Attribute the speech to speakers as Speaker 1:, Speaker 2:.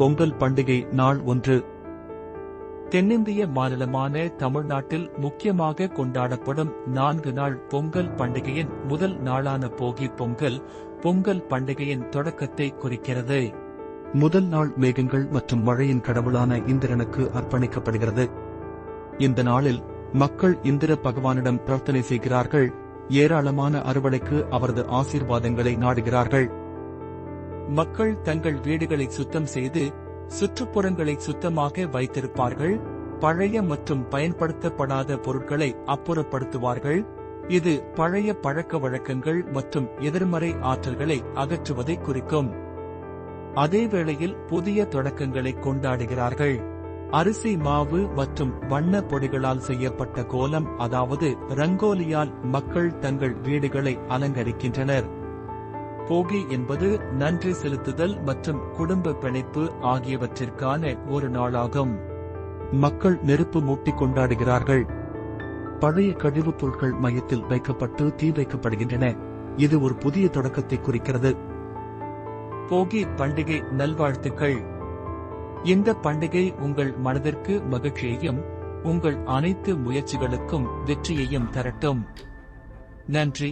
Speaker 1: பொங்கல் பண்டிகை நாள் ஒன்று. தென்னிந்திய மாநிலமான தமிழ்நாட்டில் முக்கியமாக கொண்டாடப்படும் 4 நாள் பொங்கல் பண்டிகையின் முதல் நாளான போகி பொங்கல், பொங்கல் பண்டிகையின் தொடக்கத்தை குறிக்கிறது. முதல் நாள் மேகங்கள் மற்றும் மழையின் கடவுளான இந்திரனுக்கு அர்ப்பணிக்கப்படுகிறது. இந்த நாளில் மக்கள் இந்திர பகவானிடம் பிரார்த்தனை செய்கிறார்கள். ஏராளமான அறுவடைக்கு அவரது ஆசீர்வாதங்களை நாடுகிறார்கள். மக்கள் தங்கள் வீடுகளை சுத்தம் செய்து சுற்றுப்புறங்களை சுத்தமாக வைத்திருப்பார்கள். பழைய மற்றும் பயன்படுத்தப்படாத பொருட்களை அப்புறப்படுத்துவார்கள். இது பழைய பழக்க வழக்கங்கள் மற்றும் எதிர்மறை ஆற்றல்களை அகற்றுவதை குறிக்கும். அதே வேளையில் புதிய தொடக்கங்களை கொண்டாடுகிறார்கள். அரிசி மாவு மற்றும் வண்ண பொடிகளால் செய்யப்பட்ட கோலம், அதாவது ரங்கோலியால் மக்கள் தங்கள் வீடுகளை அலங்கரிக்கின்றனர். போகி என்பது நன்றி செலுத்துதல் மற்றும் குடும்ப பிணைப்பு ஆகியவற்றிற்கான ஒரு நாளாகும். மக்கள் நெருப்பு மூட்டி கொண்டாடுகிறார்கள். பழைய கழிவுப் பொருட்கள் மையத்தில் வைக்கப்பட்டு தீ வைக்கப்படுகின்றன. இது ஒரு புதிய தொடக்கத்தை குறிக்கிறது. போகி பண்டிகை நல்வாழ்த்துக்கள். இந்த பண்டிகை உங்கள் மனதிற்கு மகிழ்ச்சியையும் உங்கள் அனைத்து முயற்சிகளுக்கும் வெற்றியையும் தரட்டும். நன்றி.